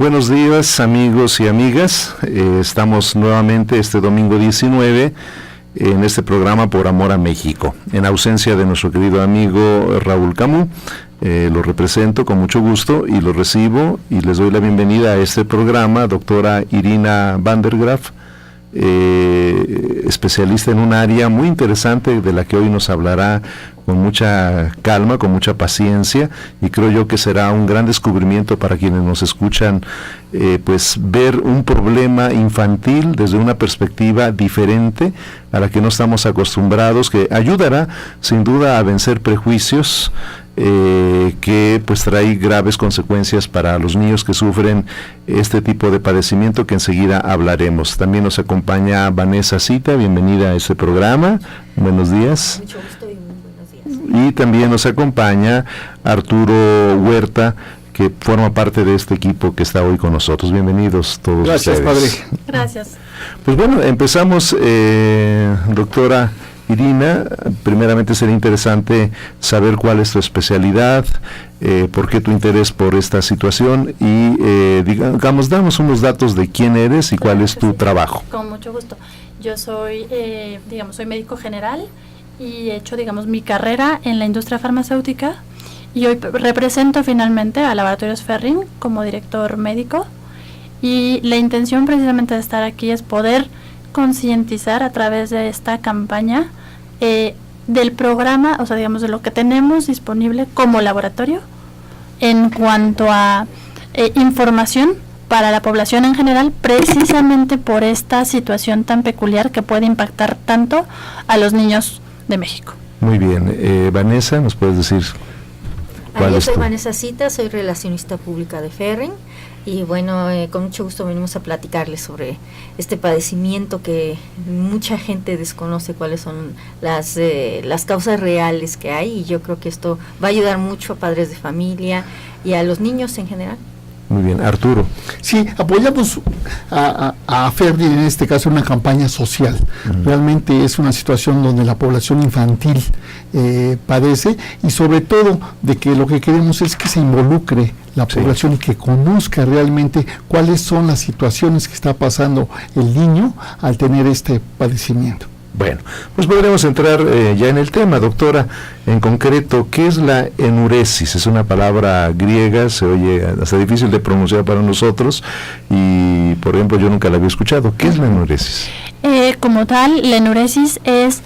Buenos días, amigos y amigas. Estamos nuevamente este domingo 19 en este programa Por Amor a México. En ausencia de nuestro querido amigo Raúl Camus, lo represento con mucho gusto y lo recibo y les doy la bienvenida a este programa, doctora Irina van der Graaf, especialista en un área muy interesante de la que hoy nos hablará con mucha calma, con mucha paciencia, y creo yo que será un gran descubrimiento para quienes nos escuchan, pues ver un problema infantil desde una perspectiva diferente a la que no estamos acostumbrados, que ayudará sin duda a vencer prejuicios que pues trae graves consecuencias para los niños que sufren este tipo de padecimiento, que enseguida hablaremos. También nos acompaña Vanessa Cita, bienvenida a este programa, buenos días. Mucho gusto y muy buenos días. Y también nos acompaña Arturo Huerta, que forma parte de este equipo que está hoy con nosotros. Bienvenidos todos. Gracias, ustedes. padre. Gracias. Pues bueno, empezamos, doctora Irina. Primeramente sería interesante saber cuál es tu especialidad, por qué tu interés por esta situación y digamos, damos unos datos de quién eres y cuál es tu trabajo. Con mucho gusto. Yo soy, soy médico general y he hecho, mi carrera en la industria farmacéutica, y hoy represento finalmente a Laboratorios Ferring como director médico, y la intención precisamente de estar aquí es poder concientizar a través de esta campaña del programa, de lo que tenemos disponible como laboratorio en cuanto a información para la población en general, precisamente por esta situación tan peculiar que puede impactar tanto a los niños de México. Muy bien. Vanessa, ¿nos puedes decir cuál Yo es soy tu? Vanessa Cita, soy relacionista pública de Ferring, y bueno, con mucho gusto venimos a platicarles sobre este padecimiento que mucha gente desconoce cuáles son las causas reales que hay, y yo creo que esto va a ayudar mucho a padres de familia y a los niños en general. Muy bien, Arturo. Sí, apoyamos a Ferring en este caso en una campaña social. Realmente es una situación donde la población infantil padece, y sobre todo de que lo que queremos es que se involucre la población y que conozca realmente cuáles son las situaciones que está pasando el niño al tener este padecimiento. Bueno, pues podremos entrar ya en el tema, doctora. En concreto, ¿qué es la enuresis? Es una palabra griega, se oye hasta difícil de pronunciar para nosotros y, por ejemplo, yo nunca la había escuchado. ¿Qué es la enuresis? Como tal, la enuresis es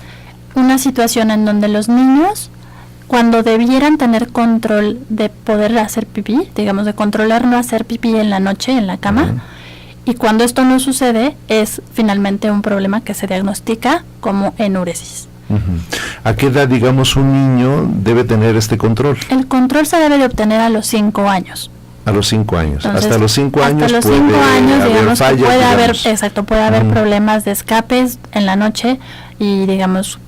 una situación en donde los niños, cuando debieran tener control de poder hacer pipí, de controlar no hacer pipí en la noche, en la cama, y cuando esto no sucede, es finalmente un problema que se diagnostica como enuresis. ¿A qué edad, un niño debe tener este control? El control se debe de obtener a los 5 años. A los 5 años. Entonces, hasta los 5 años hasta los puede 5 años, haber fallas, puede haber problemas de escapes en la noche y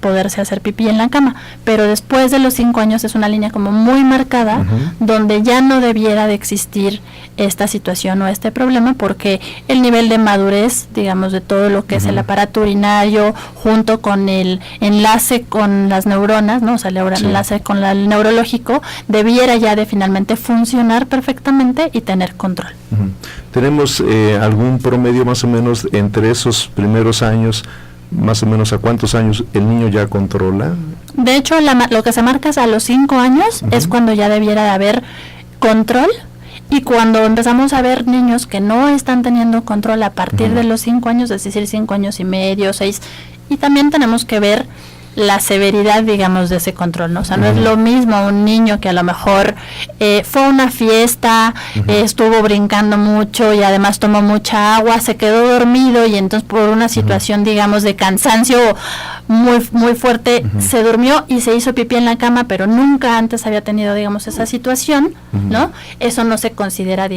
poderse hacer pipí en la cama, pero después de los 5 años es una línea como muy marcada, donde ya no debiera de existir esta situación o este problema, porque el nivel de madurez, de todo lo que es el aparato urinario, junto con el enlace con las neuronas, ¿no? O sea, el enlace con el neurológico, debiera ya de finalmente funcionar perfectamente y tener control. ¿Tenemos algún promedio más o menos entre esos primeros años? Más o menos ¿a cuántos años el niño ya controla? De hecho, lo que se marca es a los 5 años, es cuando ya debiera de haber control, y cuando empezamos a ver niños que no están teniendo control a partir de los 5 años, es decir, 5 años y medio, 6, y también tenemos que ver la severidad, de ese control, ¿no? O sea, no es lo mismo un niño que a lo mejor fue a una fiesta, estuvo brincando mucho y además tomó mucha agua, se quedó dormido y entonces por una situación, de cansancio muy, muy fuerte, se durmió y se hizo pipí en la cama, pero nunca antes había tenido, esa situación, ¿no? Eso no se considera,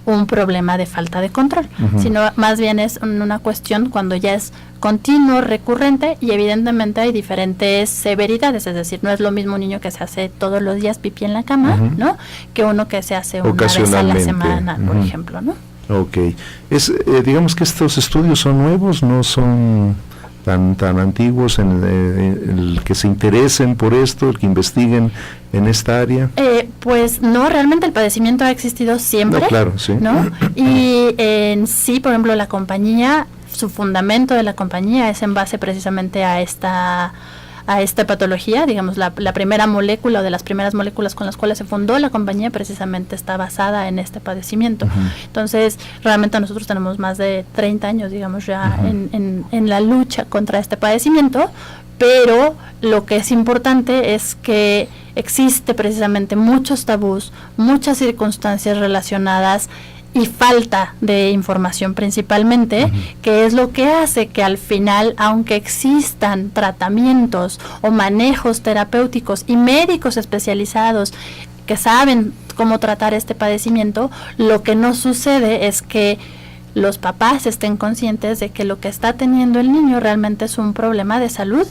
un problema de falta de control, sino más bien es una cuestión cuando ya es continuo, recurrente, y evidentemente hay diferentes severidades, es decir, no es lo mismo un niño que se hace todos los días pipí en la cama, ¿no? Que uno que se hace una vez a la semana, por ejemplo, ¿no? Ok. Digamos que estos estudios son nuevos, no son tan antiguos, el que se interesen por esto, el que investiguen en esta área? Pues no, realmente el padecimiento ha existido siempre. No, claro, sí. ¿No? Y en sí, por ejemplo, la compañía, su fundamento de la compañía es en base precisamente a esta patología, digamos, la primera molécula o de las primeras moléculas con las cuales se fundó la compañía precisamente está basada en este padecimiento. Entonces, realmente nosotros tenemos más de 30 años, digamos, ya en la lucha contra este padecimiento, pero lo que es importante es que existe precisamente muchos tabús, muchas circunstancias relacionadas y falta de información principalmente, que es lo que hace que al final, aunque existan tratamientos o manejos terapéuticos y médicos especializados que saben cómo tratar este padecimiento, lo que no sucede es que los papás estén conscientes de que lo que está teniendo el niño realmente es un problema de salud,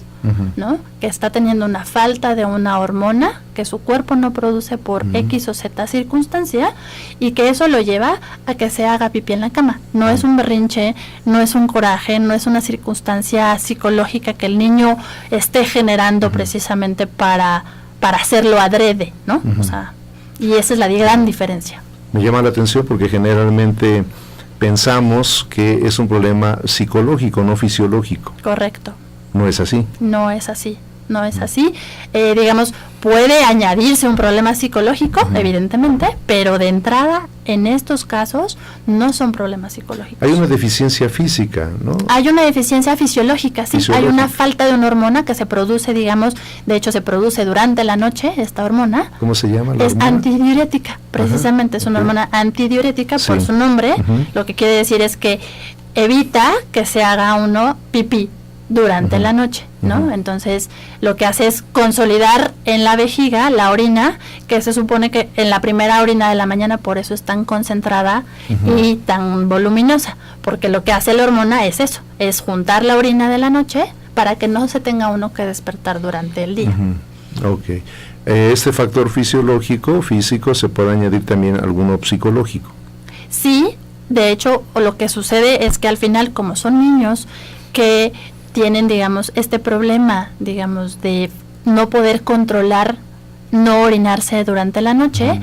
¿no? Que está teniendo una falta de una hormona que su cuerpo no produce por X o Z circunstancia, y que eso lo lleva a que se haga pipí en la cama. No es un berrinche, no es un coraje, no es una circunstancia psicológica que el niño esté generando precisamente para hacerlo adrede, ¿no? O sea, y esa es la gran diferencia. Me llama la atención porque generalmente pensamos que es un problema psicológico, no fisiológico. Correcto. ¿No es así? No es así, no es así. Digamos, puede añadirse un problema psicológico, evidentemente, pero de entrada, en estos casos, no son problemas psicológicos. Hay una deficiencia física, ¿no? Hay una deficiencia fisiológica, sí. Hay una falta de una hormona que se produce, digamos, de hecho se produce durante la noche, esta hormona. ¿Cómo se llama la hormona? Es antidiurética, precisamente, es una hormona antidiurética por su nombre. Lo que quiere decir es que evita que se haga uno pipí durante la noche, ¿no? Entonces, lo que hace es consolidar en la vejiga la orina, que se supone que en la primera orina de la mañana por eso es tan concentrada y tan voluminosa, porque lo que hace la hormona es eso, es juntar la orina de la noche para que no se tenga uno que despertar durante el día. Ok. Este factor físico, se puede añadir también alguno psicológico. Sí, de hecho, lo que sucede es que al final, como son niños que tienen, digamos, este problema, digamos, de no poder controlar, no orinarse durante la noche,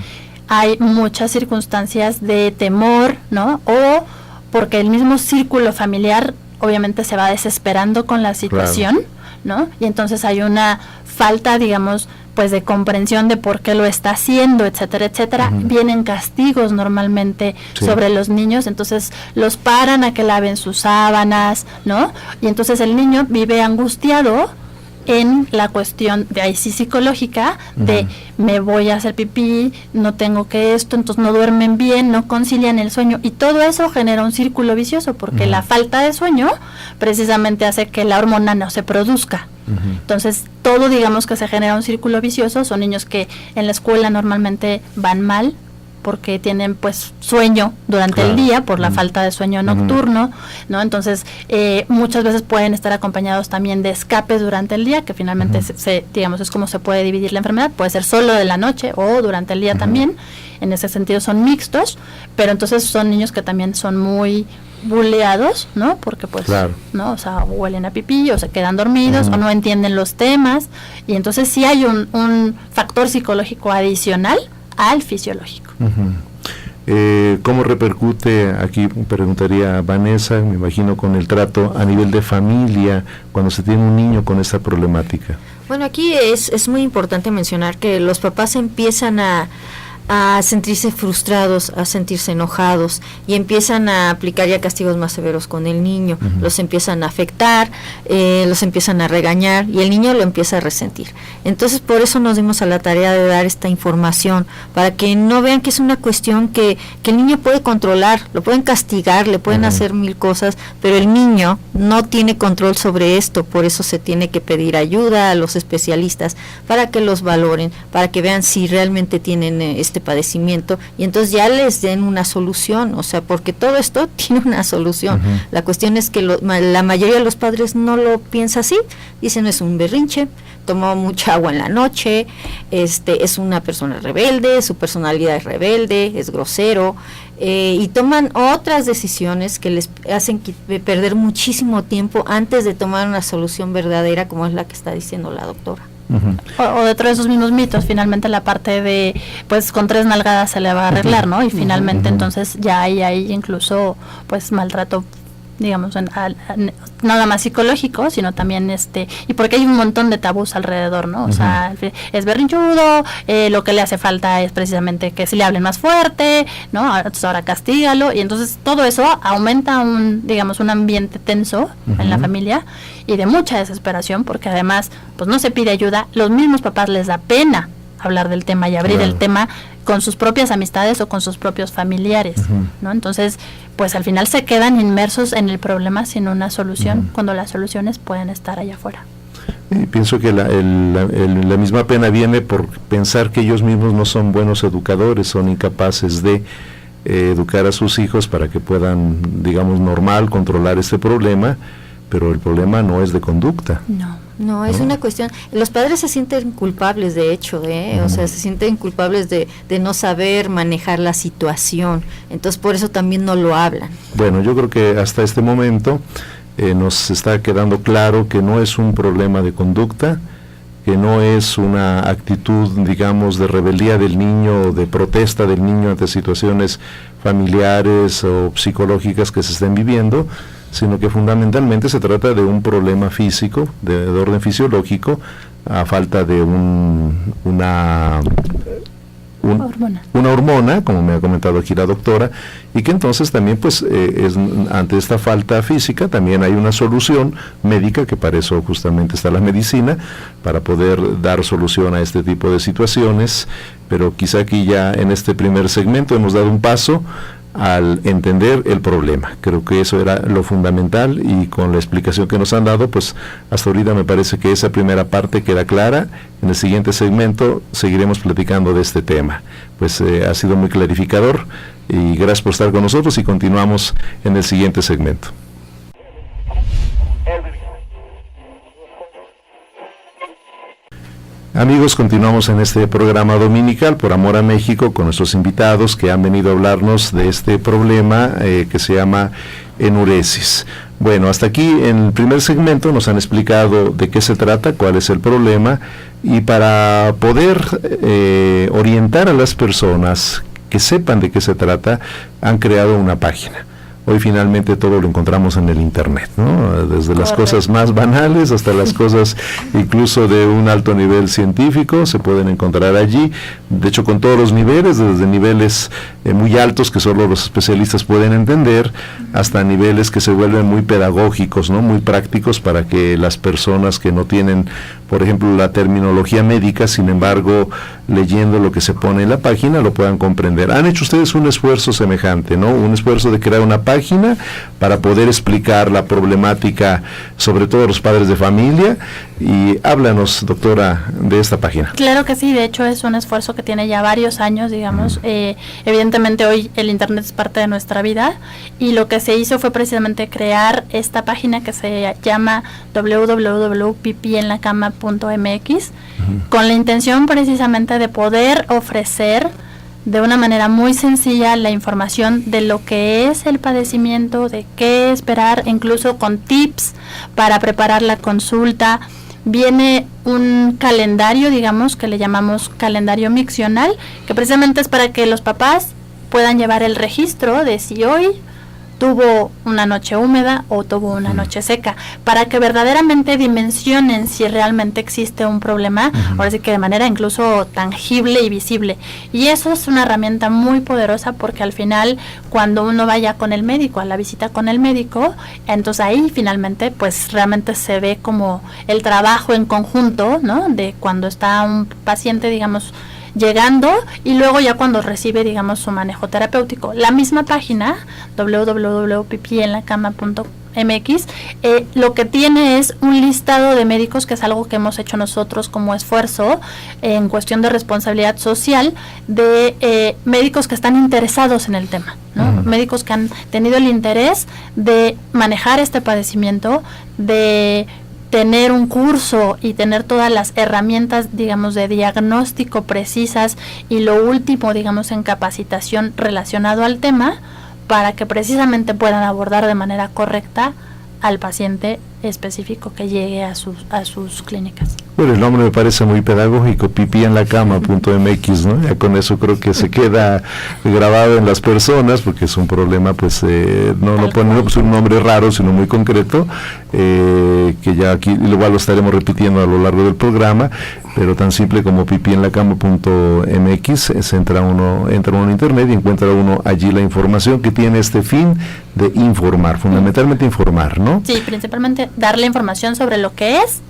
hay muchas circunstancias de temor, ¿no? O porque el mismo círculo familiar obviamente se va desesperando con la situación, ¿no? Y entonces hay una falta, digamos, pues de comprensión de por qué lo está haciendo, etcétera, etcétera. Vienen castigos normalmente sobre los niños, entonces los paran a que laven sus sábanas, ¿no? Y entonces el niño vive angustiado en la cuestión de ahí sí psicológica, de me voy a hacer pipí, no tengo que esto, entonces no duermen bien, no concilian el sueño, y todo eso genera un círculo vicioso, porque la falta de sueño precisamente hace que la hormona no se produzca. Entonces, todo, digamos, que se genera un círculo vicioso. Son niños que en la escuela normalmente van mal porque tienen pues sueño durante el día por la falta de sueño nocturno, ¿no? Entonces, muchas veces pueden estar acompañados también de escapes durante el día, que finalmente digamos, es como se puede dividir la enfermedad. Puede ser solo de la noche o durante el día también. En ese sentido son mixtos, pero entonces son niños que también son muy buleados, ¿no? Porque pues, ¿no? O sea, huelen a pipí, o se quedan dormidos, o no entienden los temas, y entonces sí hay un factor psicológico adicional al fisiológico. ¿Cómo repercute, aquí preguntaría a Vanessa, me imagino, con el trato a nivel de familia cuando se tiene un niño con esta problemática? Bueno, aquí es muy importante mencionar que los papás empiezan a sentirse frustrados, a sentirse enojados, y empiezan a aplicar ya castigos más severos con el niño. Los empiezan a afectar, los empiezan a regañar, y el niño lo empieza a resentir. Entonces, por eso nos dimos a la tarea de dar esta información, para que no vean que es una cuestión que el niño puede controlar, lo pueden castigar, le pueden hacer mil cosas, pero el niño no tiene control sobre esto. Por eso se tiene que pedir ayuda a los especialistas para que los valoren, para que vean si realmente tienen este padecimiento, y entonces ya les den una solución, o sea, porque todo esto tiene una solución. La cuestión es que la mayoría de los padres no lo piensa así, dicen es un berrinche, tomó mucha agua en la noche, es una persona rebelde, su personalidad es rebelde, es grosero, y toman otras decisiones que les hacen perder muchísimo tiempo antes de tomar una solución verdadera, como es la que está diciendo la doctora. O dentro de esos mismos mitos, finalmente la parte de, pues con 3 nalgadas se le va a arreglar, ¿no? Y finalmente entonces ya hay incluso, pues, maltrato, digamos, nada más psicológico, sino también y porque hay un montón de tabús alrededor, ¿no? O sea, es berrinchudo, lo que le hace falta es precisamente que si le hablen más fuerte, ¿no? Entonces ahora castígalo, y entonces todo eso aumenta un ambiente tenso en la familia y de mucha desesperación, porque además, pues no se pide ayuda, los mismos papás les da pena hablar del tema y abrir el tema con sus propias amistades o con sus propios familiares, ¿no? Entonces, pues al final se quedan inmersos en el problema sin una solución, cuando las soluciones pueden estar allá afuera. Y pienso que la misma pena viene por pensar que ellos mismos no son buenos educadores, son incapaces de educar a sus hijos para que puedan, digamos, controlar este problema, pero el problema no es de conducta. No, es una cuestión, los padres se sienten culpables, de hecho, o sea, se sienten culpables de no saber manejar la situación, entonces por eso también no lo hablan. Bueno, yo creo que hasta este momento nos está quedando claro que no es un problema de conducta, que no es una actitud, digamos, de rebeldía del niño o de protesta del niño ante situaciones familiares o psicológicas que se estén viviendo, sino que fundamentalmente se trata de un problema físico, de orden fisiológico, a falta de una hormona, como me ha comentado aquí la doctora, y que entonces también, pues, ante esta falta física, también hay una solución médica, que para eso justamente está la medicina, para poder dar solución a este tipo de situaciones, pero quizá aquí ya en este primer segmento hemos dado un paso al entender el problema. Creo que eso era lo fundamental, y con la explicación que nos han dado, pues hasta ahorita me parece que esa primera parte queda clara. En el siguiente segmento seguiremos platicando de este tema. Pues ha sido muy clarificador, y gracias por estar con nosotros, y continuamos en el siguiente segmento. Amigos, continuamos en este programa dominical Por Amor a México con nuestros invitados que han venido a hablarnos de este problema que se llama enuresis. Bueno, hasta aquí en el primer segmento nos han explicado de qué se trata, cuál es el problema, y para poder orientar a las personas que sepan de qué se trata, han creado una página. Hoy finalmente todo lo encontramos en el internet, ¿no? Desde las cosas más banales hasta las cosas incluso de un alto nivel científico se pueden encontrar allí, de hecho con todos los niveles, desde niveles muy altos que solo los especialistas pueden entender, hasta niveles que se vuelven muy pedagógicos, ¿no? Muy prácticos, para que las personas que no tienen, por ejemplo, la terminología médica, sin embargo, leyendo lo que se pone en la página, lo puedan comprender. Han hecho ustedes un esfuerzo semejante, ¿no? Un esfuerzo de crear una página para poder explicar la problemática, sobre todo a los padres de familia, y háblanos, doctora, de esta página. Claro que sí, de hecho es un esfuerzo que tiene ya varios años, digamos. Evidentemente hoy el internet es parte de nuestra vida, y lo que se hizo fue precisamente crear esta página que se llama www.pipienlacama.mx, con la intención precisamente de poder ofrecer de una manera muy sencilla la información de lo que es el padecimiento, de qué esperar, incluso con tips para preparar la consulta. Viene un calendario, digamos, que le llamamos calendario miccional, que precisamente es para que los papás puedan llevar el registro de si hoy tuvo una noche húmeda o tuvo una noche seca, para que verdaderamente dimensionen si realmente existe un problema, ahora sí que de manera incluso tangible y visible. Y eso es una herramienta muy poderosa, porque al final, cuando uno vaya con el médico, a la visita con el médico, entonces ahí finalmente pues realmente se ve como el trabajo en conjunto, ¿no? De cuando está un paciente, digamos, llegando, y luego ya cuando recibe, digamos, su manejo terapéutico. La misma página, www.pipienlacama.mx, lo que tiene es un listado de médicos, que es algo que hemos hecho nosotros como esfuerzo en cuestión de responsabilidad social, de médicos que están interesados en el tema, ¿no? Médicos que han tenido el interés de manejar este padecimiento, de tener un curso y tener todas las herramientas, digamos, de diagnóstico precisas y lo último, digamos, en capacitación relacionado al tema, para que precisamente puedan abordar de manera correcta al paciente específico que llegue a sus clínicas. Bueno, el nombre me parece muy pedagógico, pipienlacama.mx, ¿no? Ya con eso creo que se queda grabado en las personas, porque es un problema, pues, no ponemos un nombre raro, sino muy concreto, que ya aquí igual lo estaremos repitiendo a lo largo del programa, pero tan simple como pipienlacama.mx, entra uno en internet y encuentra uno allí la información que tiene este fin de informar, fundamentalmente informar, ¿no? Sí, principalmente darle información sobre lo que es,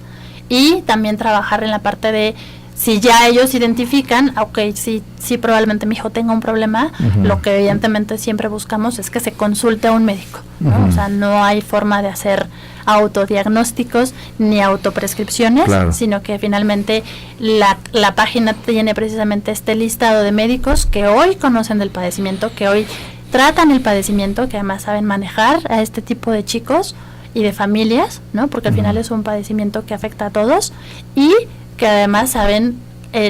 y también trabajar en la parte de si ya ellos identifican, sí probablemente mi hijo tenga un problema, lo que evidentemente siempre buscamos es que se consulte a un médico, ¿no? O sea, no hay forma de hacer autodiagnósticos ni autoprescripciones, claro, sino que finalmente la página tiene precisamente este listado de médicos que hoy conocen del padecimiento, que hoy tratan el padecimiento, que además saben manejar a este tipo de chicos y de familias, ¿no? Porque al final es un padecimiento que afecta a todos y que además saben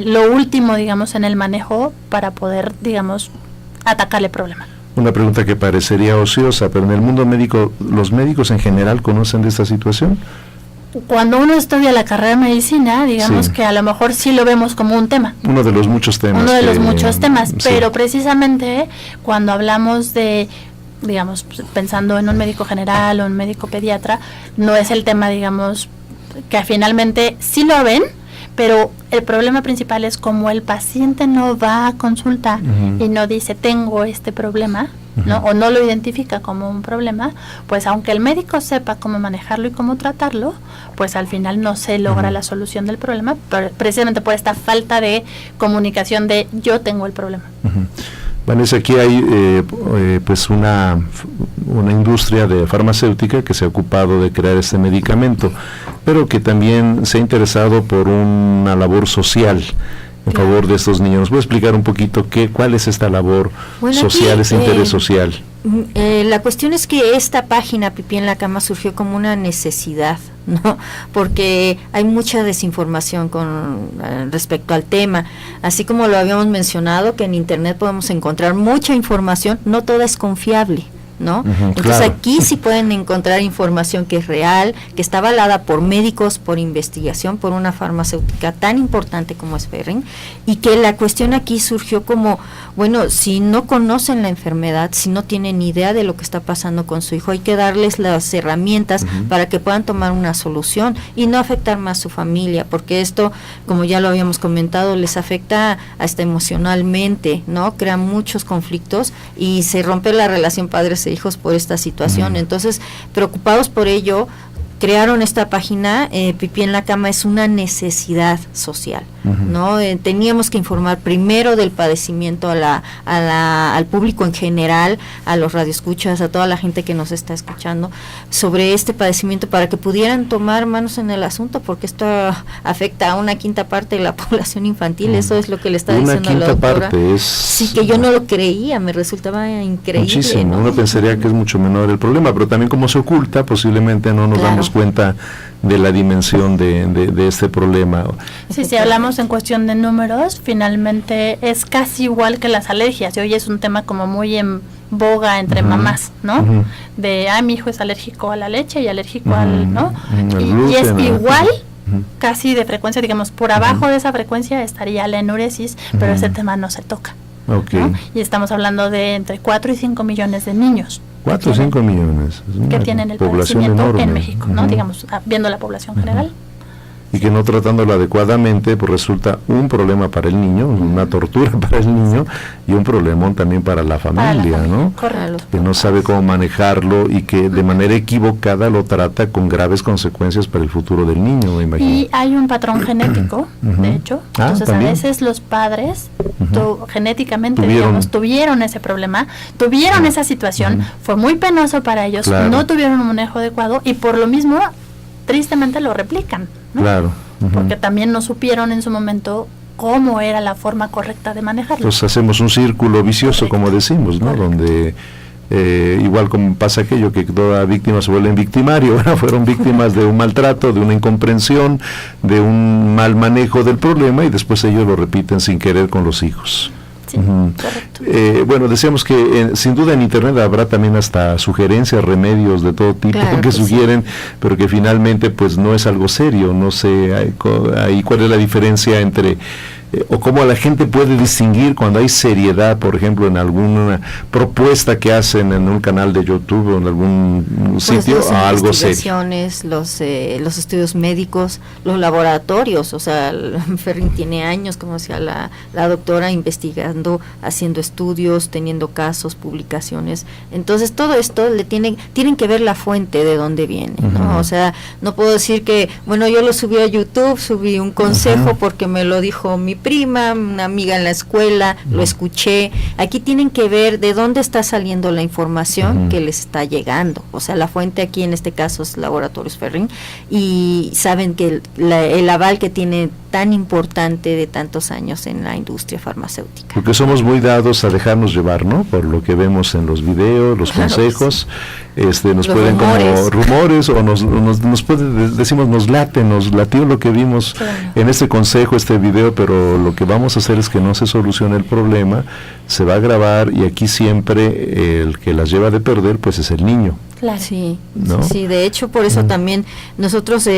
lo último, digamos, en el manejo para poder, digamos, atacar el problema. Una pregunta que parecería ociosa, pero en el mundo médico, ¿los médicos en general conocen de esta situación? Cuando uno estudia la carrera de medicina, digamos que a lo mejor sí lo vemos como un tema. Uno de los muchos temas. Pero precisamente cuando hablamos de, digamos, pensando en un médico general o un médico pediatra, no es el tema, digamos, que finalmente sí lo ven, pero el problema principal es como el paciente no va a consulta y no dice tengo este problema, ¿no? O no lo identifica como un problema, pues aunque el médico sepa cómo manejarlo y cómo tratarlo, pues al final no se logra la solución del problema, precisamente por esta falta de comunicación de yo tengo el problema. Vanessa, aquí hay pues una industria de farmacéutica que se ha ocupado de crear este medicamento, pero que también se ha interesado por una labor social en favor de estos niños. ¿Nos puede explicar un poquito cuál es esta labor social, ese interés social? La cuestión es que esta página Pipí en la Cama surgió como una necesidad, ¿no? Porque hay mucha desinformación con respecto al tema, así como lo habíamos mencionado, que en internet podemos encontrar mucha información, no toda es confiable, ¿no? Entonces claro, aquí sí pueden encontrar información que es real, que está avalada por médicos, por investigación, por una farmacéutica tan importante como es Ferring, y que la cuestión aquí surgió como, bueno, si no conocen la enfermedad, si no tienen idea de lo que está pasando con su hijo, hay que darles las herramientas para que puedan tomar una solución y no afectar más a su familia, porque esto, como ya lo habíamos comentado, les afecta hasta emocionalmente, ¿no? Crea muchos conflictos y se rompe la relación padres e hijos por esta situación. Entonces, preocupados por ello, crearon esta página. Pipí en la Cama es una necesidad social, ¿no? Teníamos que informar primero del padecimiento al público en general, a los radioescuchas, a toda la gente que nos está escuchando, sobre este padecimiento para que pudieran tomar manos en el asunto, porque esto afecta a una quinta parte de la población infantil. Eso es lo que le está diciendo la doctora. Sí, que yo no lo creía, me resultaba increíble. Muchísimo, ¿no? Uno pensaría que es mucho menor el problema, pero también como se oculta, posiblemente no nos damos cuenta de la dimensión de este problema. Sí, si hablamos en cuestión de números, finalmente es casi igual que las alergias, y hoy es un tema como muy en boga entre mamás, ¿no? De, mi hijo es alérgico a la leche y alérgico al, ¿no? Y es igual, casi de frecuencia, digamos, por abajo de esa frecuencia estaría la enuresis, pero ese tema no se toca. ¿No? Y estamos hablando de entre 4 y 5 millones de niños. 4 o 5 millones. Que tienen el padecimiento en México, ¿no? Digamos, viendo la población general. Y que no tratándola adecuadamente, pues resulta un problema para el niño, una tortura para el niño y un problemón también para la familia, ¿no? Correcto. Que no sabe cómo manejarlo y que de manera equivocada lo trata con graves consecuencias para el futuro del niño, me imagino. Y hay un patrón genético, de hecho. Entonces, ¿también? A veces los padres genéticamente, tuvieron ese problema, tuvieron esa situación, fue muy penoso para ellos, no tuvieron un manejo adecuado y por lo mismo, tristemente lo replican, ¿no? Claro. Porque también no supieron en su momento cómo era la forma correcta de manejarlo. Entonces hacemos un círculo vicioso, como decimos, ¿no? Donde igual como pasa aquello que toda víctima se vuelve victimario, ¿verdad? Fueron víctimas de un maltrato, de una incomprensión, de un mal manejo del problema y después ellos lo repiten sin querer con los hijos. Sí, correcto. Bueno, decíamos que sin duda en Internet habrá también hasta sugerencias, remedios de todo tipo que sugieren, pero que finalmente pues no es algo serio. No sé ahí cuál es la diferencia entre o cómo la gente puede distinguir cuando hay seriedad, por ejemplo, en alguna propuesta que hacen en un canal de YouTube o en algún sitio, a algo serio. Los estudios médicos, los laboratorios, o sea, Ferrin tiene años, como decía la doctora, investigando, haciendo estudios, teniendo casos, publicaciones. Entonces, todo esto tienen que ver la fuente de dónde viene, ¿no? O sea, no puedo decir que, bueno, yo lo subí a YouTube, subí un consejo porque me lo dijo mi prima, una amiga en la escuela, lo escuché. Aquí tienen que ver de dónde está saliendo la información que les está llegando. O sea, la fuente aquí en este caso es Laboratorios Ferrin, y saben que el aval que tiene tan importante de tantos años en la industria farmacéutica. Porque somos muy dados a dejarnos llevar, ¿no? Por lo que vemos en los videos, los consejos, nos los pueden como rumores o nos puede, decimos, nos latió lo que vimos en este consejo, este video, pero lo que vamos a hacer es que no se solucione el problema, se va a grabar y aquí siempre el que las lleva de perder pues es el niño. Claro. Sí, ¿no? Sí, de hecho por eso también nosotros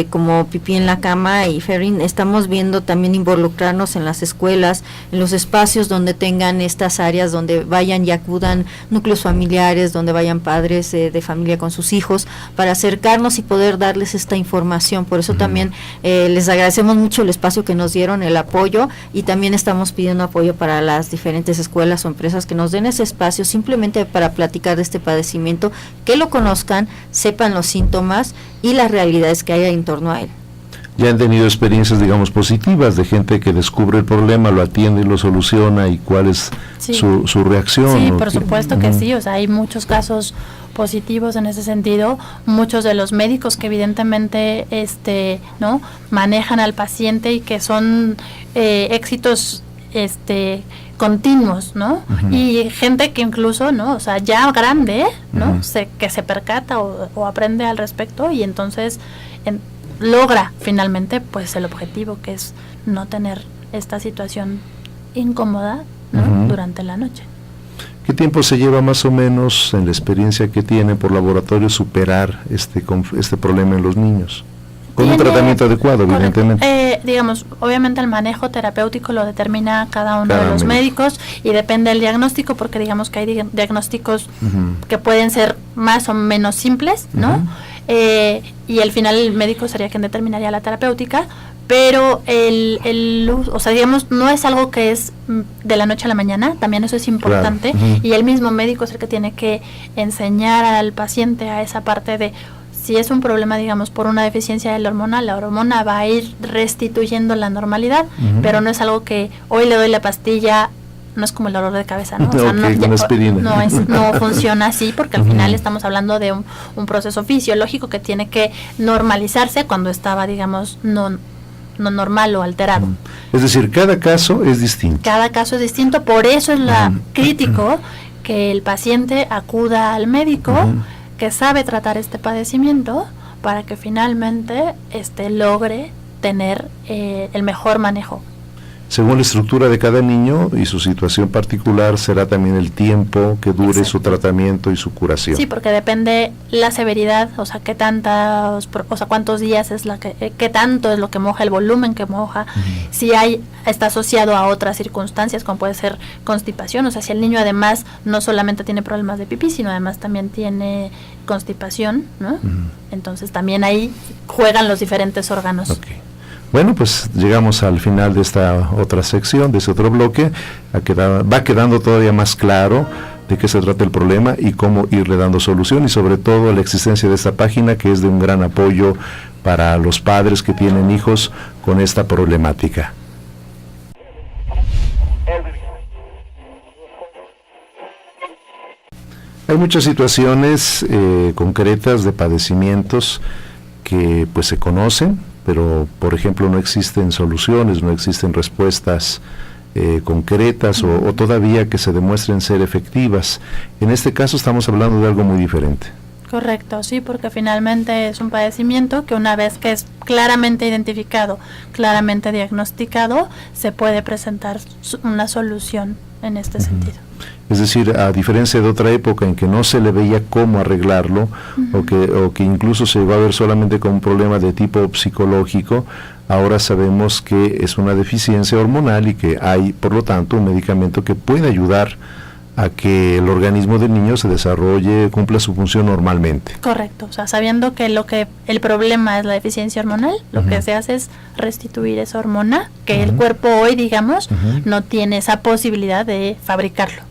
como Pipí en la Cama y Ferrin estamos viendo también involucrarnos en las escuelas, en los espacios donde tengan estas áreas, donde vayan y acudan núcleos familiares, donde vayan padres de familia con sus hijos, para acercarnos y poder darles esta información. Por eso también les agradecemos mucho el espacio que nos dieron, el apoyo, y también estamos pidiendo apoyo para las diferentes escuelas o empresas que nos den ese espacio simplemente para platicar de este padecimiento, que lo conozcan, sepan los síntomas y las realidades que hay en torno a él. Ya han tenido experiencias, digamos, positivas de gente que descubre el problema, lo atiende y lo soluciona, y cuál es su reacción. Sí, por supuesto que sí, o sea, hay muchos casos positivos en ese sentido, muchos de los médicos que evidentemente no manejan al paciente y que son éxitos continuos, ¿no? Y gente que incluso, ¿no? O sea, ya grande, ¿no? Que se percata o aprende al respecto, y entonces logra finalmente pues el objetivo, que es no tener esta situación incómoda, ¿no? Durante la noche. ¿Qué tiempo se lleva más o menos, en la experiencia que tienen por laboratorio, superar este problema en los niños? Con un tratamiento adecuado, evidentemente. Digamos, obviamente el manejo terapéutico lo determina cada uno de los médicos, y depende del diagnóstico, porque digamos que hay diagnósticos que pueden ser más o menos simples, ¿no? Y al final el médico sería quien determinaría la terapéutica, pero o sea, digamos, no es algo que es de la noche a la mañana, también eso es importante, y el mismo médico es el que tiene que enseñar al paciente a esa parte de, si es un problema, digamos, por una deficiencia de la hormona va a ir restituyendo la normalidad, pero no es algo que hoy le doy la pastilla, no es como el dolor de cabeza, ¿no? O sea, no funciona así, porque al final estamos hablando de un proceso fisiológico que tiene que normalizarse cuando estaba, digamos, no normal o alterado. Es decir, cada caso es distinto. Cada caso es distinto, por eso es crítico que el paciente acuda al médico que sabe tratar este padecimiento, para que finalmente logre tener el mejor manejo. Según la estructura de cada niño y su situación particular, será también el tiempo que dure su tratamiento y su curación. Sí, porque depende la severidad, o sea, cuántos días es qué tanto es lo que moja, el volumen que moja, si está asociado a otras circunstancias, como puede ser constipación, o sea, si el niño además no solamente tiene problemas de pipí, sino además también tiene constipación, ¿no? Entonces también ahí juegan los diferentes órganos. Okay. Bueno, pues llegamos al final de esta otra sección, de ese otro bloque. Va quedando todavía más claro de qué se trata el problema y cómo irle dando solución, y sobre todo la existencia de esta página, que es de un gran apoyo para los padres que tienen hijos con esta problemática. Hay muchas situaciones concretas de padecimientos que pues se conocen, pero por ejemplo no existen soluciones, no existen respuestas concretas o todavía que se demuestren ser efectivas. En este caso estamos hablando de algo muy diferente. Correcto, sí, porque finalmente es un padecimiento que una vez que es claramente identificado, claramente diagnosticado, se puede presentar una solución en este sentido. Es decir, a diferencia de otra época en que no se le veía cómo arreglarlo, o que incluso se va a ver solamente con un problema de tipo psicológico, ahora sabemos que es una deficiencia hormonal y que hay, por lo tanto, un medicamento que puede ayudar a que el organismo del niño se desarrolle, cumpla su función normalmente. Correcto, o sea, sabiendo que el problema es la deficiencia hormonal, lo que se hace es restituir esa hormona que el cuerpo hoy, digamos, no tiene esa posibilidad de fabricarlo.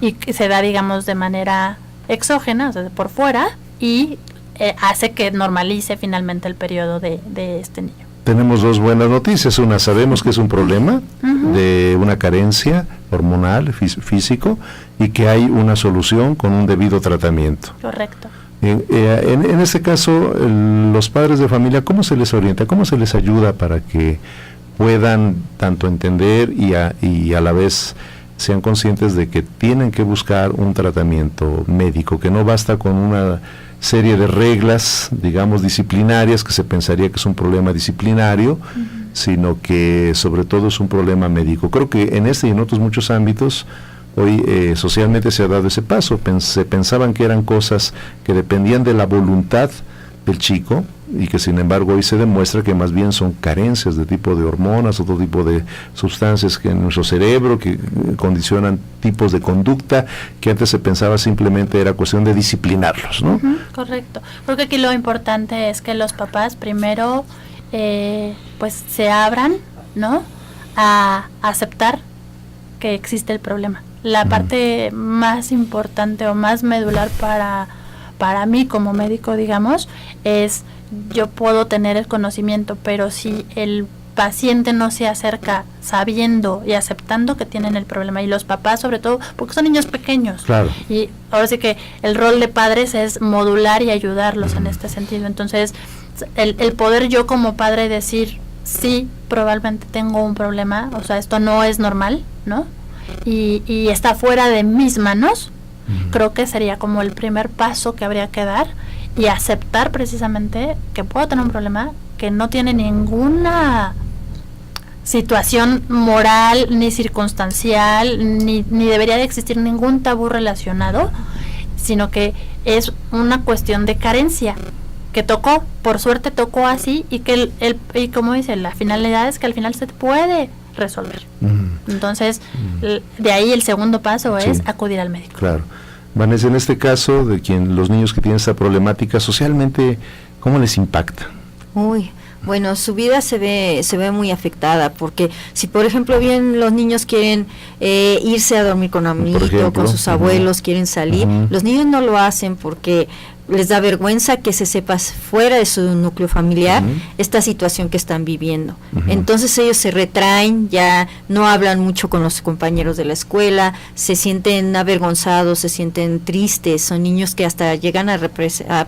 Y que se da, digamos, de manera exógena, o sea, por fuera, y hace que normalice finalmente el periodo de este niño. Tenemos dos buenas noticias. Una, sabemos que es un problema de una carencia hormonal, físico, y que hay una solución con un debido tratamiento. Correcto. En este caso, los padres de familia, ¿cómo se les orienta? ¿Cómo se les ayuda para que puedan tanto entender y a la vez sean conscientes de que tienen que buscar un tratamiento médico, que no basta con una serie de reglas, digamos, disciplinarias, que se pensaría que es un problema disciplinario, sino que sobre todo es un problema médico? Creo que en este y en otros muchos ámbitos hoy socialmente se ha dado ese paso. Se pensaban que eran cosas que dependían de la voluntad del chico, y que sin embargo hoy se demuestra que más bien son carencias de tipo de hormonas, otro tipo de sustancias que en nuestro cerebro que condicionan tipos de conducta que antes se pensaba simplemente era cuestión de disciplinarlos, ¿no? Correcto, porque aquí lo importante es que los papás primero pues se abran, ¿no?, a aceptar que existe el problema. La parte más importante o más medular para mí como médico, digamos, es: yo puedo tener el conocimiento, pero si el paciente no se acerca sabiendo y aceptando que tienen el problema, y los papás sobre todo, porque son niños pequeños, claro, y ahora sí que el rol de padres es modular y ayudarlos en este sentido. Entonces, el poder yo como padre decir, sí, probablemente tengo un problema, o sea, esto no es normal, ¿no?, y está fuera de mis manos, creo que sería como el primer paso que habría que dar, y aceptar precisamente que puedo tener un problema que no tiene ninguna situación moral ni circunstancial, ni debería de existir ningún tabú relacionado, sino que es una cuestión de carencia que tocó, por suerte tocó así, y que y como dice, la finalidad es que al final se puede resolver. Entonces, de ahí el segundo paso es acudir al médico. Claro. Vanessa, en este caso, los niños que tienen esta problemática, socialmente, ¿cómo les impacta? Bueno, su vida se ve muy afectada, porque si por ejemplo bien los niños quieren irse a dormir con amiguito, con sus abuelos, quieren salir, los niños no lo hacen porque les da vergüenza que se sepa fuera de su núcleo familiar esta situación que están viviendo. Entonces ellos se retraen, ya no hablan mucho con los compañeros de la escuela, se sienten avergonzados, se sienten tristes, son niños que hasta llegan a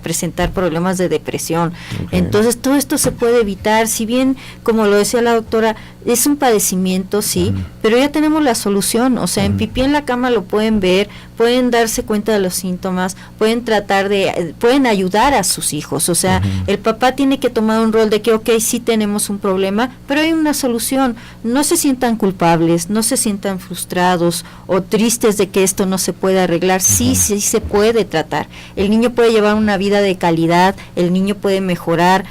presentar problemas de depresión. Entonces todo esto se puede evitar, si bien, como lo decía la doctora, es un padecimiento, sí, pero ya tenemos la solución. O sea, en Pipí en la Cama lo pueden ver, pueden darse cuenta de los síntomas, pueden ayudar a sus hijos. O sea, el papá tiene que tomar un rol de que, sí tenemos un problema, pero hay una solución. No se sientan culpables, no se sientan frustrados o tristes de que esto no se puede arreglar. Sí se puede tratar. El niño puede llevar una vida de calidad, el niño puede mejorar,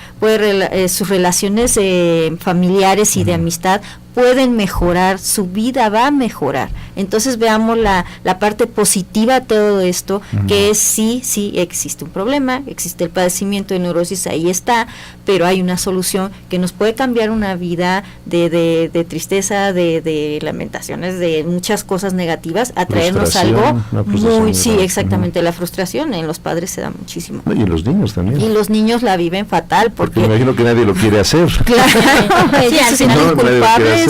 sus relaciones familiares y de amistad pueden mejorar, su vida va a mejorar. Entonces veamos la parte positiva de todo esto, que es sí existe un problema, existe el padecimiento de neurosis, ahí está, pero hay una solución que nos puede cambiar una vida de tristeza, de lamentaciones, de muchas cosas negativas, a traernos algo muy, exactamente, la frustración en los padres se da muchísimo. Y en los niños también. Y los niños la viven fatal, porque me imagino que nadie lo quiere hacer. Claro, ellos se sienten culpables.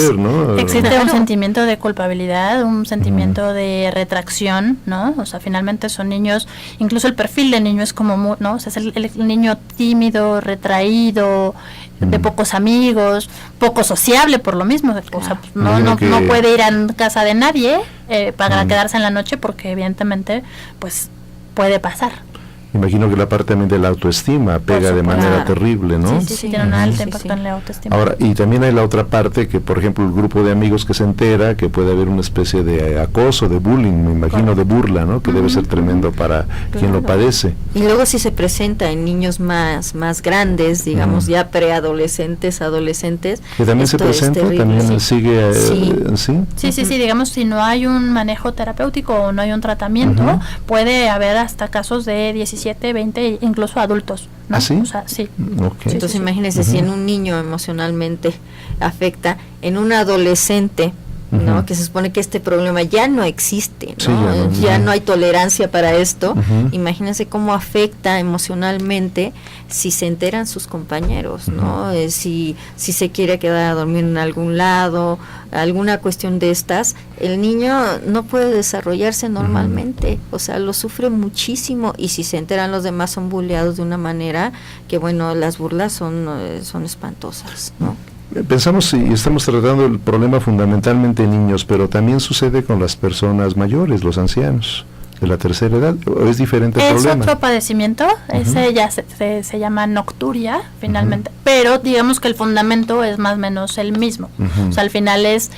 Existe un sentimiento de culpabilidad, un sentimiento de retracción, ¿no? O sea, finalmente son niños, incluso el perfil del niño es como, ¿no? O sea, es el niño tímido, retraído, de pocos amigos, poco sociable por lo mismo, o sea, pues, no puede ir a casa de nadie para quedarse en la noche porque evidentemente pues puede pasar. Imagino que la parte también de la autoestima pega de manera terrible, ¿no? Sí, tiene un alto impacto en la autoestima. Ahora, y también hay la otra parte que, por ejemplo, el grupo de amigos que se entera que puede haber una especie de acoso, de bullying, me imagino, de burla, ¿no? Que debe ser tremendo para quien lo padece. Y luego si se presenta en niños más grandes, digamos, ya preadolescentes, adolescentes. Que también se presenta, también sigue... Sí, digamos, si no hay un manejo terapéutico o no hay un tratamiento, puede haber hasta casos de 17, 20, incluso adultos, ¿no? ¿Ah, sí? O sea, sí. Okay. Entonces imagínense si en un niño emocionalmente afecta, en un adolescente, ¿no? Que se supone que este problema ya no existe, ¿no? Ya no hay tolerancia para esto. Imagínense cómo afecta emocionalmente si se enteran sus compañeros, ¿no? Si se quiere quedar a dormir en algún lado, alguna cuestión de estas, el niño no puede desarrollarse normalmente, o sea, lo sufre muchísimo, y si se enteran los demás son bulleados de una manera que, bueno, las burlas son espantosas, ¿no? Pensamos y estamos tratando el problema fundamentalmente en niños, pero también sucede con las personas mayores, los ancianos de la tercera edad, ¿o es diferente el problema? Es otro padecimiento, ese ya se llama nocturia finalmente, pero digamos que el fundamento es más o menos el mismo, o sea, al final es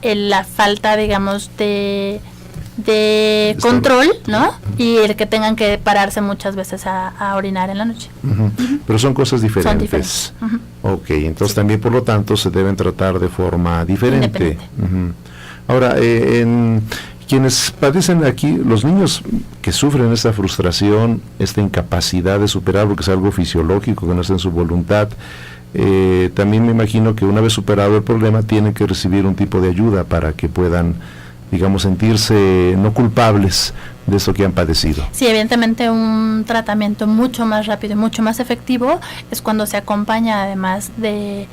la falta, digamos, de control, ¿no? Y el que tengan que pararse muchas veces a orinar en la noche. Pero son cosas diferentes. Son diferentes. Ok, entonces también por lo tanto se deben tratar de forma diferente. Ahora, en quienes padecen aquí, los niños que sufren esta frustración, esta incapacidad de superar, porque es algo fisiológico, que no está en su voluntad, también me imagino que una vez superado el problema tienen que recibir un tipo de ayuda para que puedan, digamos, sentirse no culpables de esto que han padecido. Sí, evidentemente un tratamiento mucho más rápido y mucho más efectivo es cuando se acompaña además de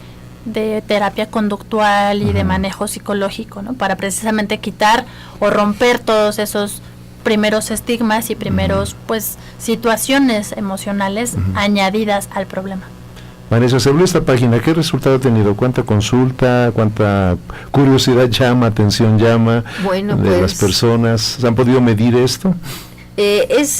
terapia conductual y de manejo psicológico, ¿no? Para precisamente quitar o romper todos esos primeros estigmas y primeros pues situaciones emocionales añadidas al problema. Vanessa, se abrió esta página, ¿qué resultado ha tenido? ¿Cuánta consulta, cuánta curiosidad llama, atención llama de las personas? ¿Se han podido medir esto? Es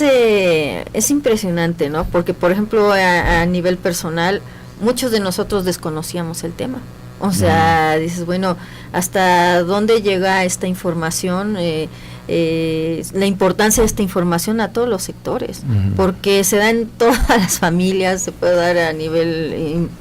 impresionante, ¿no? Porque, por ejemplo, a nivel personal, muchos de nosotros desconocíamos el tema. O sea, dices, bueno, ¿hasta dónde llega esta información? La importancia de esta información a todos los sectores, porque se da en todas las familias, se puede dar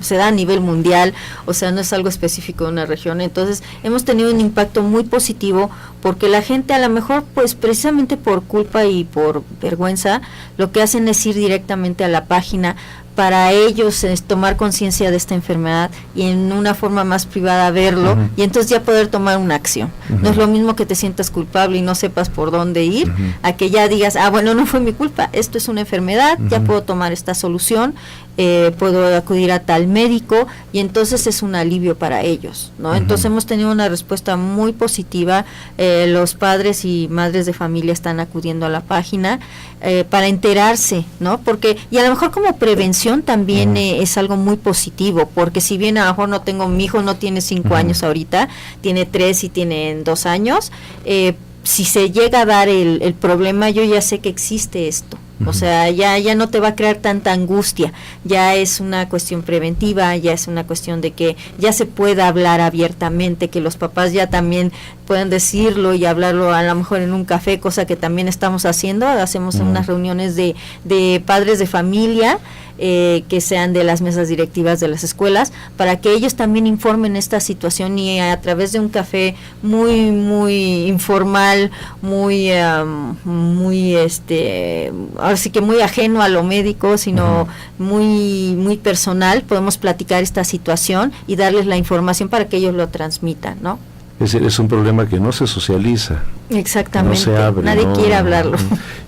se da a nivel mundial, o sea, no es algo específico de una región. Entonces hemos tenido un impacto muy positivo, porque la gente a lo mejor, pues precisamente por culpa y por vergüenza, lo que hacen es ir directamente a la página. Para ellos es tomar conciencia de esta enfermedad y en una forma más privada verlo, y entonces ya poder tomar una acción. No es lo mismo que te sientas culpable y no sepas por dónde ir, a que ya digas, bueno, no fue mi culpa, esto es una enfermedad, ya puedo tomar esta solución, puedo acudir a tal médico, y entonces es un alivio para ellos, ¿no? Entonces hemos tenido una respuesta muy positiva. Los padres y madres de familia están acudiendo a la página para enterarse, ¿no? Porque, y a lo mejor como prevención también es algo muy positivo, porque si bien a lo mejor mi hijo no tiene 5 años ahorita, tiene 3 y tiene 2 años, si se llega a dar el problema, yo ya sé que existe esto. O sea, ya no te va a crear tanta angustia, ya es una cuestión preventiva, ya es una cuestión de que ya se pueda hablar abiertamente, que los papás ya también puedan decirlo y hablarlo a lo mejor en un café, cosa que también estamos haciendo. Hacemos unas reuniones de padres de familia, que sean de las mesas directivas de las escuelas, para que ellos también informen esta situación, y a través de un café muy muy informal, muy ahora sí que muy ajeno a lo médico, sino muy muy personal, podemos platicar esta situación y darles la información para que ellos lo transmitan, ¿no? Es un problema que no se socializa. Exactamente, no se abre, nadie quiere hablarlo.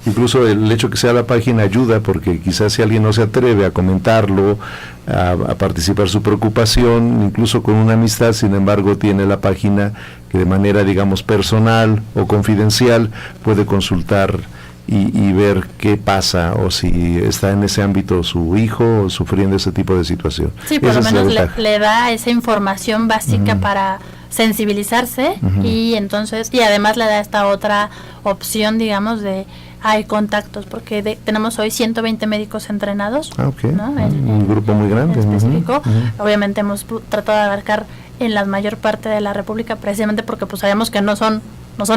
Incluso el hecho que sea la página ayuda, porque quizás si alguien no se atreve a comentarlo, a participar su preocupación, incluso con una amistad, sin embargo tiene la página que de manera, digamos, personal o confidencial puede consultar y ver qué pasa, o si está en ese ámbito su hijo sufriendo ese tipo de situación. Sí, por Esa lo es la menos ventaja. le da esa información básica para sensibilizarse, y entonces, y además le da esta otra opción, digamos, de hay contactos, porque tenemos hoy 120 médicos entrenados, ¿no? Un grupo muy grande. Específico. Obviamente hemos tratado de abarcar en la mayor parte de la República, precisamente porque pues sabemos que no son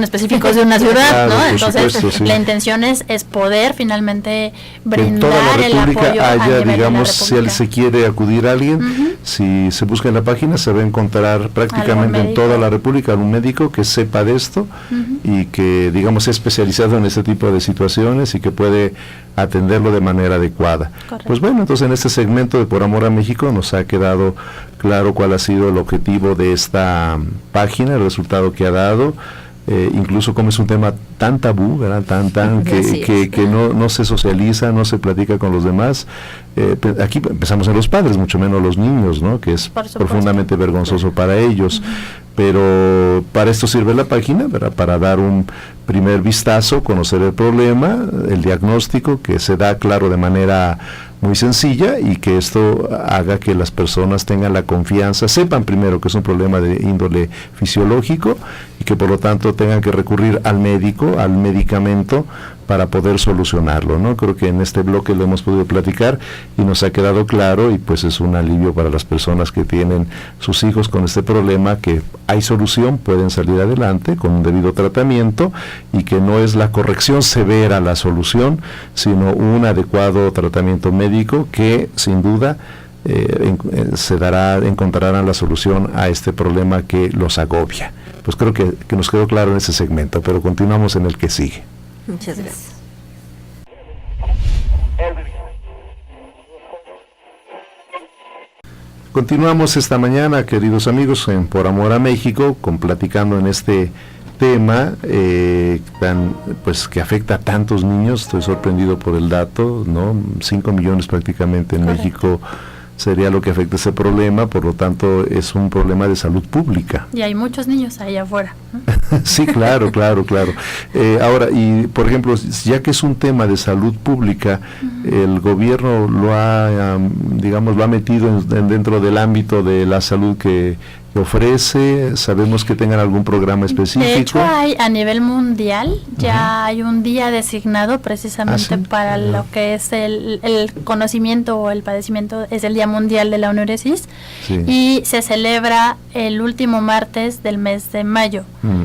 específicos de una ciudad, Claro, ¿no? por Entonces, supuesto, sí. la intención es poder finalmente brindar en toda la el República apoyo a haya, nivel digamos, de la si República. se quiere acudir a alguien, si se busca en la página se va a encontrar prácticamente en toda la República un médico que sepa de esto y que, digamos, sea especializado en este tipo de situaciones y que puede atenderlo de manera adecuada. Correcto. Pues bueno, entonces en este segmento de Por Amor a México nos ha quedado claro cuál ha sido el objetivo de esta página, el resultado que ha dado. Incluso como es un tema tan tabú, ¿verdad? tan que no se socializa, no se platica con los demás. Aquí empezamos en los padres, mucho menos los niños, ¿no? Que es profundamente vergonzoso para ellos. Pero para esto sirve la página, ¿verdad? Para dar un primer vistazo, conocer el problema, el diagnóstico, que se da, claro, de manera muy sencilla, y que esto haga que las personas tengan la confianza, sepan primero que es un problema de índole fisiológico y que por lo tanto tengan que recurrir al médico, al medicamento, para poder solucionarlo, ¿no? Creo que en este bloque lo hemos podido platicar y nos ha quedado claro, y pues es un alivio para las personas que tienen sus hijos con este problema, que hay solución, pueden salir adelante con un debido tratamiento, y que no es la corrección severa la solución, sino un adecuado tratamiento médico que sin duda encontrarán la solución a este problema que los agobia. Pues creo que nos quedó claro en ese segmento, pero continuamos en el que sigue. Muchas gracias. Continuamos esta mañana, queridos amigos, en Por Amor a México, platicando en este tema pues que afecta a tantos niños. Estoy sorprendido por el dato, ¿no? 5 millones prácticamente en Correcto. México sería lo que afecta ese problema, por lo tanto es un problema de salud pública. Y hay muchos niños allá afuera, ¿no? Sí, claro. Ahora, y por ejemplo, ya que es un tema de salud pública, el gobierno lo ha metido dentro del ámbito de la salud que ofrece. Sabemos que tengan algún programa específico. De hecho, hay a nivel mundial, ya hay un día designado precisamente para lo que es el conocimiento o el padecimiento, es el Día Mundial de la Enuresis, y se celebra el último martes del mes de mayo.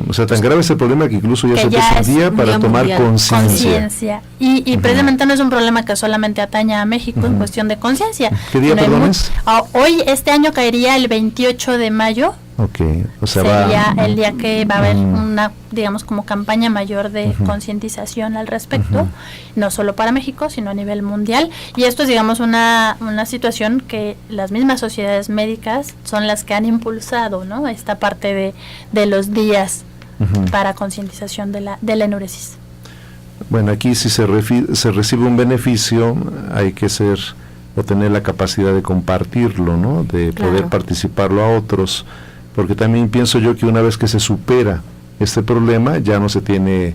O sea, tan grave es el problema que incluso ya se puso un día para tomar conciencia. Y precisamente no es un problema que solamente ataña a México en cuestión de conciencia. ¿Qué día, perdón, es? Hoy, este año caería el 28 de mayo. Okay, o sea, sería el día que va a haber una, digamos, como campaña mayor de concientización al respecto, no solo para México, sino a nivel mundial. Y esto es, digamos, una situación que las mismas sociedades médicas son las que han impulsado, ¿no? Esta parte de los días para concientización de la enuresis. Bueno, aquí si se recibe un beneficio, hay que tener la capacidad de compartirlo, ¿no? De poder participarlo a otros, porque también pienso yo que una vez que se supera este problema, ya no se tiene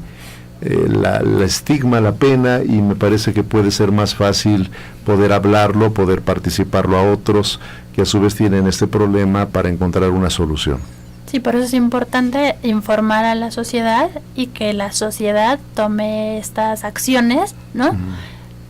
la estigma, la pena, y me parece que puede ser más fácil poder hablarlo, poder participarlo a otros que a su vez tienen este problema, para encontrar una solución. Sí, por eso es importante informar a la sociedad y que la sociedad tome estas acciones, ¿no?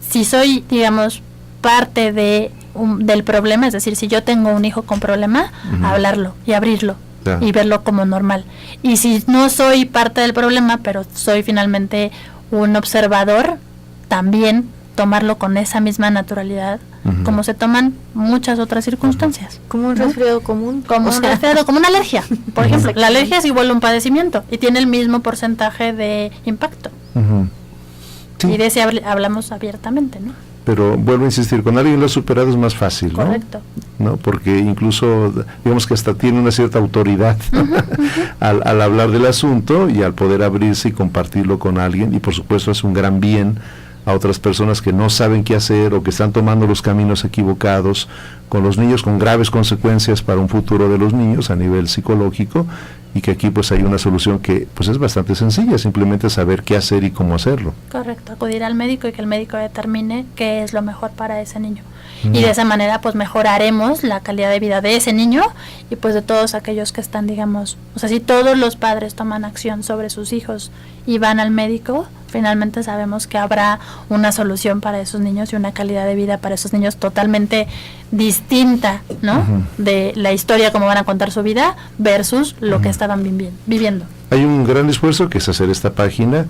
Si soy, digamos, parte del problema, es decir, si yo tengo un hijo con problema, hablarlo y abrirlo y verlo como normal. Y si no soy parte del problema, pero soy finalmente un observador, también tomarlo con esa misma naturalidad, como se toman muchas otras circunstancias. Como un resfriado común. Como un resfriado, como una alergia. Por ejemplo, la alergia es igual a un padecimiento y tiene el mismo porcentaje de impacto. Sí. Y de ese hablamos abiertamente, ¿no? Pero vuelvo a insistir, con alguien lo ha superado es más fácil, ¿no? Correcto. ¿No? Porque incluso, digamos que hasta tiene una cierta autoridad al hablar del asunto y al poder abrirse y compartirlo con alguien, y por supuesto es un gran bien a otras personas que no saben qué hacer o que están tomando los caminos equivocados con los niños, con graves consecuencias para un futuro de los niños a nivel psicológico, y que aquí pues hay una solución que pues es bastante sencilla, simplemente saber qué hacer y cómo hacerlo. Correcto, acudir al médico y que el médico determine qué es lo mejor para ese niño. Y de esa manera pues mejoraremos la calidad de vida de ese niño y pues de todos aquellos que están, digamos, o sea, si todos los padres toman acción sobre sus hijos y van al médico, finalmente sabemos que habrá una solución para esos niños y una calidad de vida para esos niños totalmente distinta, ¿no? De la historia, como van a contar su vida versus lo que estaban viviendo. Hay un gran esfuerzo que es hacer esta página,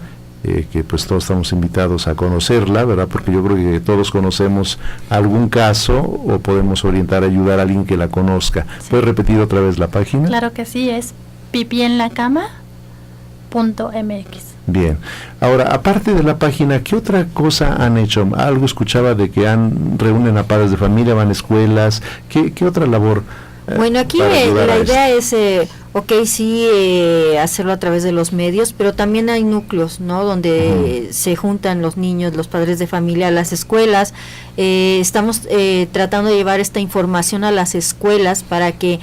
que pues todos estamos invitados a conocerla, ¿verdad? Porque yo creo que todos conocemos algún caso o podemos orientar, ayudar a alguien que la conozca. Sí. ¿Puedes repetir otra vez la página? Claro que sí, es pipienlacama.mx. Bien. Ahora, aparte de la página, ¿qué otra cosa han hecho? Algo escuchaba de que reúnen a padres de familia, van a escuelas. ¿Qué otra labor? Bueno, aquí la idea es, hacerlo a través de los medios, pero también hay núcleos, ¿no? Donde se juntan los niños, los padres de familia, las escuelas. Estamos tratando de llevar esta información a las escuelas para que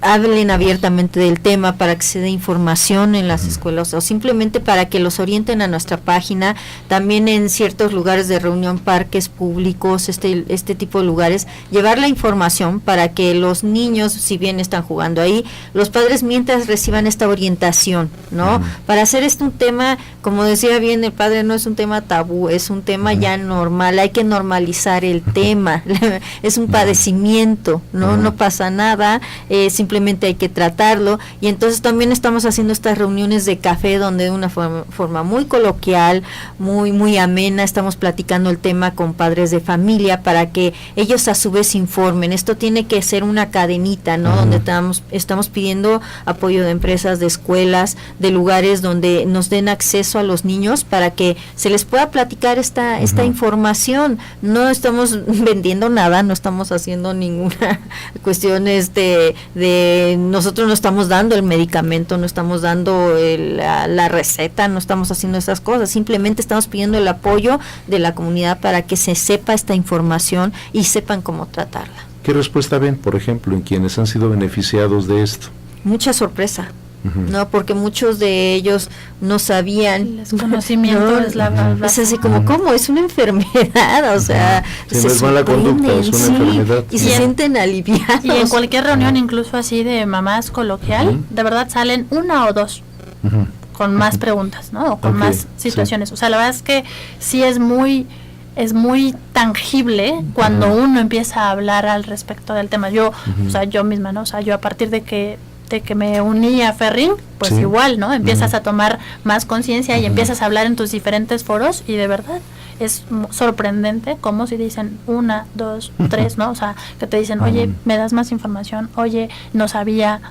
hablen abiertamente del tema, para que se dé información en las escuelas o simplemente para que los orienten a nuestra página, también en ciertos lugares de reunión, parques públicos, este tipo de lugares, llevar la información para que los niños, si bien están jugando ahí, los padres mientras reciban esta orientación, ¿no? Para hacer esto un tema, como decía bien el padre, no es un tema tabú, es un tema ya normal, hay que normalizar el tema, es un padecimiento, no pasa nada, simplemente hay que tratarlo, y entonces también estamos haciendo estas reuniones de café donde de una forma muy coloquial, muy amena, estamos platicando el tema con padres de familia para que ellos a su vez informen. Esto tiene que ser una cadenita, ¿no? Donde estamos pidiendo apoyo de empresas, de escuelas, de lugares donde nos den acceso a los niños para que se les pueda platicar esta información. No estamos vendiendo nada, no estamos haciendo ninguna cuestión de nosotros no estamos dando el medicamento, no estamos dando la receta, no estamos haciendo esas cosas, simplemente estamos pidiendo el apoyo de la comunidad para que se sepa esta información y sepan cómo tratarla. ¿Qué respuesta ven, por ejemplo, en quienes han sido beneficiados de esto? Mucha sorpresa. No, porque muchos de ellos no sabían. El desconocimiento es la verdad. Es así como, ¿cómo? Es una enfermedad, o sea, no es mala conducta, es una enfermedad. Y se sienten aliviados. Y en cualquier reunión, incluso así de mamás coloquial, de verdad salen una o dos con más preguntas, ¿no? O con más situaciones. O sea, la verdad es que sí es muy tangible cuando uno empieza a hablar al respecto del tema. Yo, o sea, yo misma, ¿no? O sea, yo a partir de que me uní a Ferring, pues igual, ¿no? Empiezas a tomar más conciencia y empiezas a hablar en tus diferentes foros y de verdad es sorprendente como si dicen 1, 2, 3, ¿no? O sea, que te dicen, oye, ¿me das más información? Oye, no sabía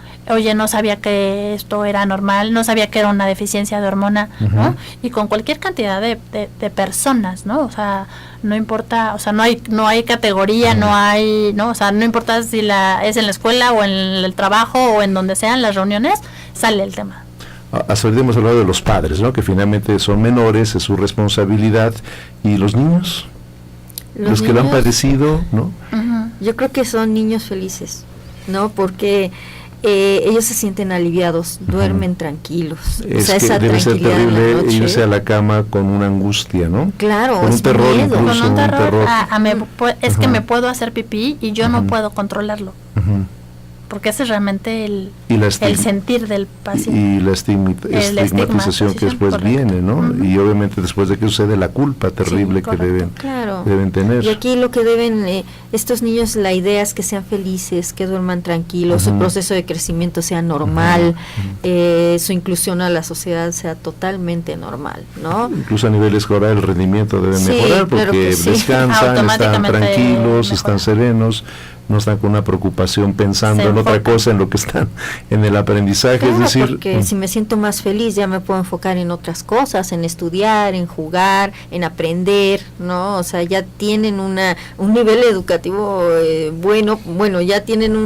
que esto era normal, no sabía que era una deficiencia de hormona, ¿no? Y con cualquier cantidad de personas, ¿no? O sea, no importa, o sea, no hay categoría, o sea, no importa si es en la escuela o en el trabajo o en donde sean las reuniones, sale el tema. Hasta ahorita hemos hablado de los padres, ¿no? Que finalmente son menores, es su responsabilidad. ¿Y los niños? Los que lo han padecido, ¿no? Yo creo que son niños felices, ¿no? Porque ellos se sienten aliviados, duermen tranquilos. O sea, esa debe ser terrible irse a la cama con una angustia, ¿no? Claro, con un terror miedo. Incluso, con un terror. Es que me puedo hacer pipí y yo no puedo controlarlo. Porque ese es realmente el sentir del paciente. Y la estigmatización que después viene, ¿no? Y obviamente después de que sucede la culpa terrible que deben tener. Y aquí lo que deben, estos niños, la idea es que sean felices, que duerman tranquilos, su proceso de crecimiento sea normal, su inclusión a la sociedad sea totalmente normal, ¿no? Incluso a nivel escolar el rendimiento debe mejorar porque descansan, están tranquilos, están serenos, no están con una preocupación pensando en otra cosa, en lo que están en el aprendizaje. Claro, es decir, porque si me siento más feliz ya me puedo enfocar en otras cosas, en estudiar, en jugar, en aprender, ¿no? O sea, ya tienen un nivel educativo bueno, ya tienen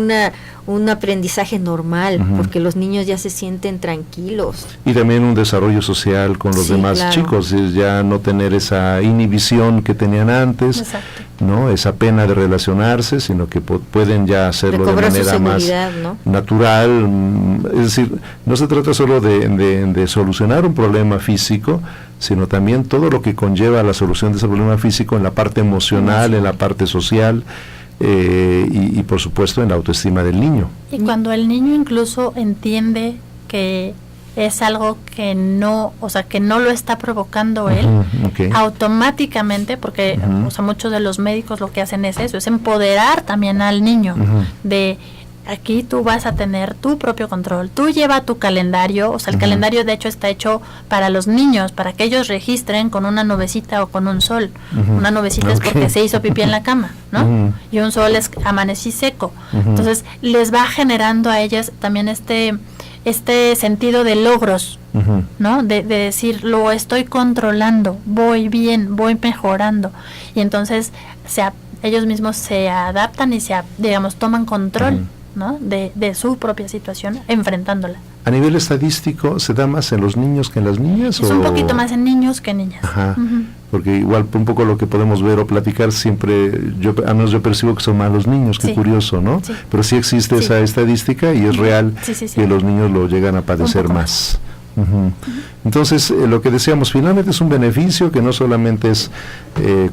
un aprendizaje normal, porque los niños ya se sienten tranquilos. Y también un desarrollo social con los demás claro. chicos, es ya no tener esa inhibición que tenían antes, Exacto. ¿no? Esa pena de relacionarse, sino que pueden ya hacerlo de manera más ¿no? natural. Es decir, no se trata solo de solucionar un problema físico, sino también todo lo que conlleva la solución de ese problema físico en la parte emocional, en la parte social, y por supuesto en la autoestima del niño. Y cuando el niño incluso entiende que es algo que no, o sea, que no lo está provocando él, Okay. automáticamente, porque o sea, muchos de los médicos lo que hacen es eso, es empoderar también al niño de aquí tú vas a tener tu propio control, tú lleva tu calendario, o sea, el calendario de hecho está hecho para los niños, para que ellos registren con una nubecita o con un sol. Una nubecita es porque se hizo pipí en la cama, ¿no? Y un sol es amanecí seco. Entonces les va generando a ellas también este sentido de logros, ¿no? De decir, lo estoy controlando, voy bien, voy mejorando. Y entonces ellos mismos se adaptan y digamos, toman control, ¿no? De su propia situación, enfrentándola. ¿A nivel estadístico se da más en los niños que en las niñas? Es un poquito más en niños que en niñas. Ajá. Porque igual un poco lo que podemos ver o platicar siempre, al menos yo percibo que son más los niños, qué curioso, ¿no? Sí. Pero sí existe esa estadística y es real que los niños lo llegan a padecer más. Entonces, lo que decíamos, finalmente es un beneficio que no solamente es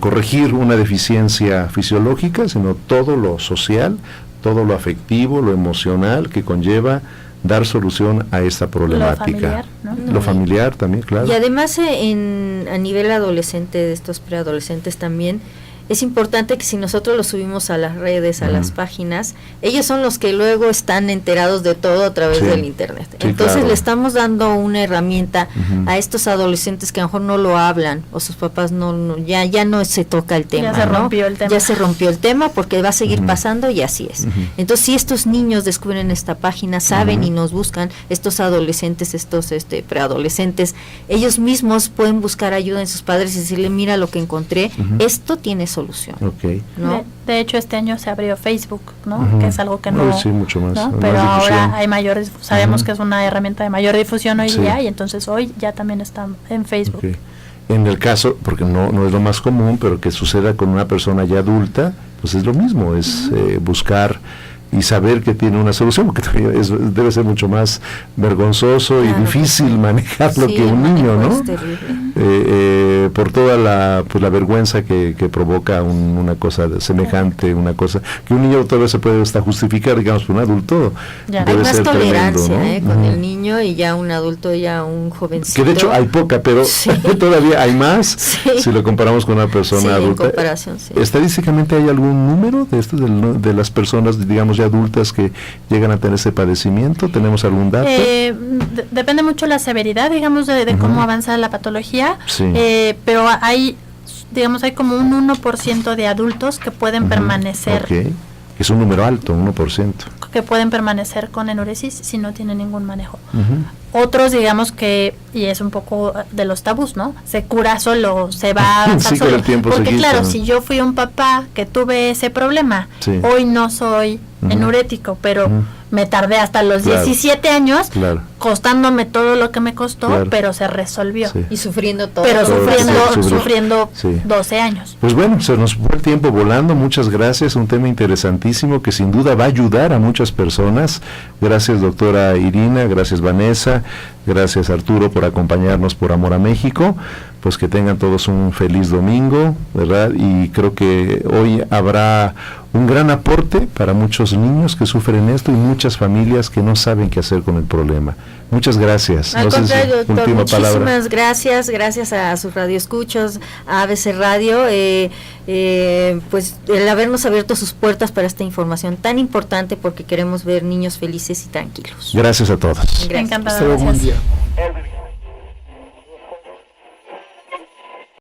corregir una deficiencia fisiológica, sino todo lo social, todo lo afectivo, lo emocional que conlleva dar solución a esta problemática. Lo familiar, ¿no? Lo familiar también, claro. Y además a nivel adolescente, de estos preadolescentes también, es importante que si nosotros los subimos a las redes, a las páginas, ellos son los que luego están enterados de todo a través del internet. Entonces le estamos dando una herramienta a estos adolescentes que a lo mejor no lo hablan, o sus papás ya no se toca el tema. Ya se rompió el tema. Ya se rompió el tema porque va a seguir pasando y así es. Entonces si estos niños descubren esta página, saben y nos buscan, estos adolescentes, estos preadolescentes, ellos mismos pueden buscar ayuda en sus padres y decirle, mira lo que encontré, esto tiene solución. Okay. ¿No? De hecho, este año se abrió Facebook, ¿no? Que es algo que no... Sí, mucho más. ¿no? Más Pero difusión. ahora hay mayores, sabemos que es una herramienta de mayor difusión hoy día, y entonces hoy ya también está en Facebook. Okay. En el caso, porque no es lo más común, pero que suceda con una persona ya adulta, pues es lo mismo, es buscar y saber que tiene una solución, porque debe ser mucho más vergonzoso y difícil manejarlo que un niño, ¿no? Por toda la vergüenza que provoca una cosa semejante, una cosa que un niño todavía se puede hasta justificar, digamos, por un adulto. Ya. Debe Hay más ser tolerancia, tremendo, ¿no? con el niño, y ya un adulto, ya un jovencito. Que de hecho hay poca, pero todavía hay más si lo comparamos con una persona adulta. En comparación, ¿Estadísticamente hay algún número de esto, de las personas, digamos, ya adultas que llegan a tener ese padecimiento? ¿Tenemos algún dato? Depende mucho la severidad, digamos, de cómo avanza la patología, pero hay como un 1% de adultos que pueden permanecer. Okay. Es un número alto, 1%. Que pueden permanecer con enuresis si no tienen ningún manejo. Otros, digamos que, y es un poco de los tabús, ¿no? Se cura solo, se va a avanzar solo. Con el tiempo porque claro, ¿no? si yo fui un papá que tuve ese problema, hoy no soy enurético, pero me tardé hasta los 17 años costándome todo lo que me costó, pero se resolvió. Y sufriendo todo. Pero sufriendo 12 años. Pues bueno, se nos fue el tiempo volando. Muchas gracias, un tema interesantísimo que sin duda va a ayudar a muchas personas. Gracias, doctora Irina, gracias, Vanessa, gracias, Arturo, por acompañarnos por Amor a México. Pues que tengan todos un feliz domingo, ¿verdad? Y creo que hoy habrá un gran aporte para muchos niños que sufren esto y muchas familias que no saben qué hacer con el problema. Muchas gracias. Al contrario, doctor, muchísimas palabra. gracias a sus radioescuchos, a ABC Radio, pues el habernos abierto sus puertas para esta información tan importante, porque queremos ver niños felices y tranquilos. Gracias a todos. Encantada, gracias.